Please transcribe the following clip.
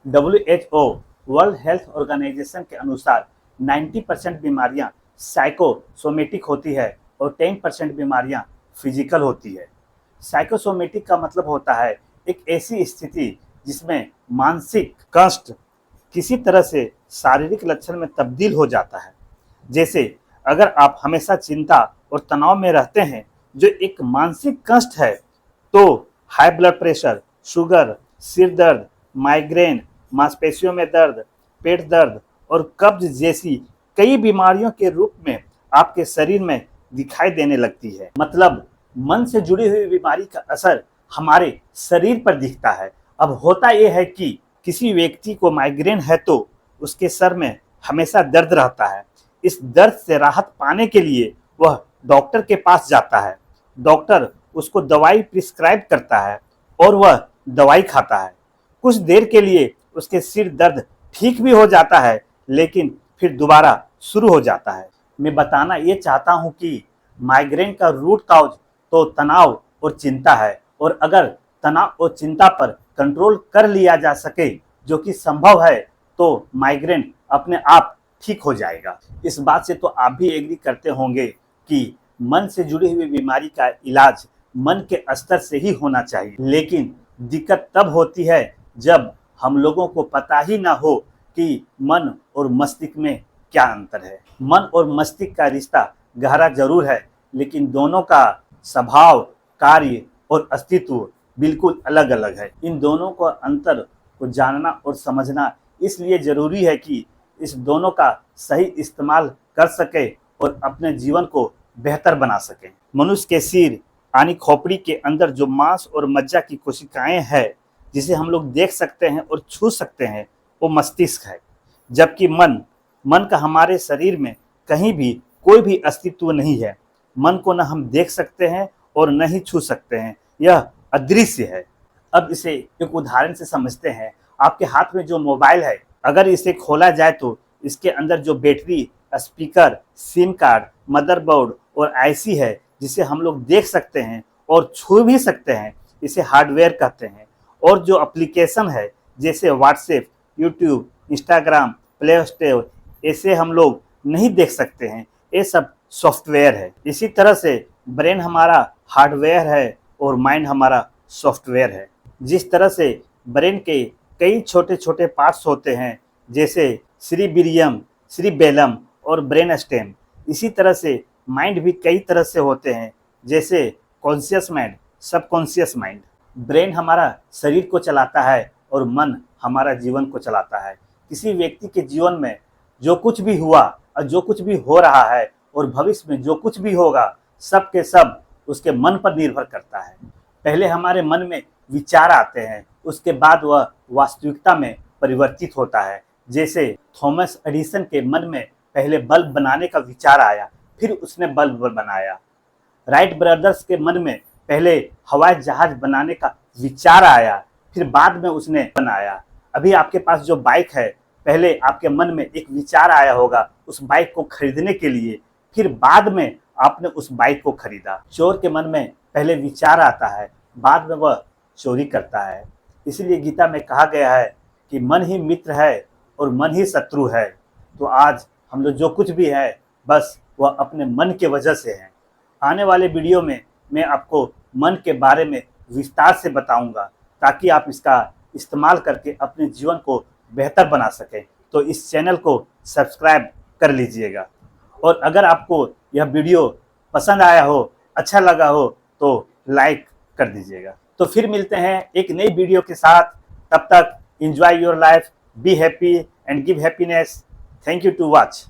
WHO world health organisation के अनुसार 90% बीमारियां साइकोसोमेटिक होती है और 10% बीमारियां फिजिकल होती है। साइकोसोमेटिक का मतलब होता है एक ऐसी स्थिति जिसमें मानसिक कष्ट किसी तरह से शारीरिक लक्षण में तब्दील हो जाता है। जैसे अगर आप हमेशा चिंता और तनाव में रहते हैं जो एक मानसिक कष्ट है, तो हाई ब्लड प्रेशर, शुगर, सिर दर्द, माइग्रेन, मांसपेशियों में दर्द, पेट दर्द और कब्ज जैसी कई बीमारियों के रूप में आपके शरीर में दिखाई देने लगती है। मतलब मन से जुड़ी हुई बीमारी का असर हमारे शरीर पर दिखता है। अब होता यह है कि किसी व्यक्ति को माइग्रेन है तो उसके सर में हमेशा दर्द रहता है। इस दर्द से राहत पाने के लिए वह डॉक्टर के पास जाता है। डॉक्टर उसको दवाई प्रिस्क्राइब करता है और वह दवाई खाता है। कुछ देर के लिए उसके सिर दर्द ठीक भी हो जाता है, लेकिन फिर दोबारा शुरू हो जाता है। मैं बताना ये चाहता हूँ कि माइग्रेन का रूट कॉज तो तनाव और चिंता है, और अगर तनाव और चिंता पर कंट्रोल कर लिया जा सके, जो कि संभव है, तो माइग्रेन अपने आप ठीक हो जाएगा। इस बात से तो आप भी एग्री करते होंगे कि मन से जुड़ी हुई बीमारी का इलाज मन के स्तर से ही होना चाहिए। लेकिन दिक्कत तब होती है जब हम लोगों को पता ही ना हो कि मन और मस्तिष्क में क्या अंतर है। मन और मस्तिष्क का रिश्ता गहरा जरूर है, लेकिन दोनों का स्वभाव, कार्य और अस्तित्व बिल्कुल अलग अलग है। इन दोनों को अंतर को जानना और समझना इसलिए जरूरी है कि इस दोनों का सही इस्तेमाल कर सके और अपने जीवन को बेहतर बना सके। मनुष्य के सिर यानी खोपड़ी के अंदर जो मांस और मज्जा की कोशिकाएं हैं, जिसे हम लोग देख सकते हैं और छू सकते हैं, वो मस्तिष्क है। जबकि मन का हमारे शरीर में कहीं भी कोई भी अस्तित्व नहीं है। मन को न हम देख सकते हैं और न ही छू सकते हैं, यह अदृश्य है। अब इसे एक उदाहरण से समझते हैं। आपके हाथ में जो मोबाइल है, अगर इसे खोला जाए तो इसके अंदर जो battery, speaker, SIM card, motherboard और आईसी है, जिसे हम लोग देख सकते हैं और छू भी सकते हैं, इसे हार्डवेयर कहते हैं। और जो एप्लीकेशन है जैसे WhatsApp, YouTube, Instagram, play store, ऐसे हम लोग नहीं देख सकते हैं, ये सब सॉफ्टवेयर है। इसी तरह से ब्रेन हमारा हार्डवेयर है और माइंड हमारा सॉफ्टवेयर है। जिस तरह से ब्रेन के कई छोटे छोटे पार्ट्स होते हैं, जैसे सिरिबिलियम, सिरिबेलम और ब्रेन स्टेम, इसी तरह से माइंड भी कई तरह से होते हैं, जैसे conscious mind, subconscious mind. Brain हमारा शरीर को चलाता है और मन हमारा जीवन को चलाता है। किसी व्यक्ति के जीवन में जो कुछ भी हुआ और जो कुछ भी हो रहा है और भविष्य में जो कुछ भी होगा, सब के सब उसके मन पर निर्भर करता है। पहले हमारे मन में विचार आते हैं, उसके बाद वह वास्तविकता में परिवर्तित होता है। जैसे थॉमस एडिसन के मन में पहले बल्ब बनाने का विचार आया, फिर उसने बल्ब बनाया। राइट ब्रदर्स के मन में पहले हवाई जहाज बनाने का विचार आया, फिर बाद में उसने बनाया। अभी आपके पास जो बाइक है, पहले आपके मन में एक विचार आया होगा उस बाइक को खरीदने के लिए, फिर बाद में आपने उस बाइक को खरीदा। चोर के मन में पहले विचार आता है, बाद में वह चोरी करता है। इसलिए गीता में कहा गया है कि मन ही मित्र है और मन ही शत्रु है। तो आज हम लोग जो कुछ भी है, बस वह अपने मन के वजह से है। आने वाले वीडियो में मैं आपको मन के बारे में विस्तार से बताऊंगा, ताकि आप इसका इस्तेमाल करके अपने जीवन को बेहतर बना सकें। तो इस चैनल को सब्सक्राइब कर लीजिएगा, और अगर आपको यह वीडियो पसंद आया हो, अच्छा लगा हो, तो लाइक कर दीजिएगा। तो फिर मिलते हैं एक नई वीडियो के साथ। तब तक enjoy your life, be happy and give happiness. Thank you to watch.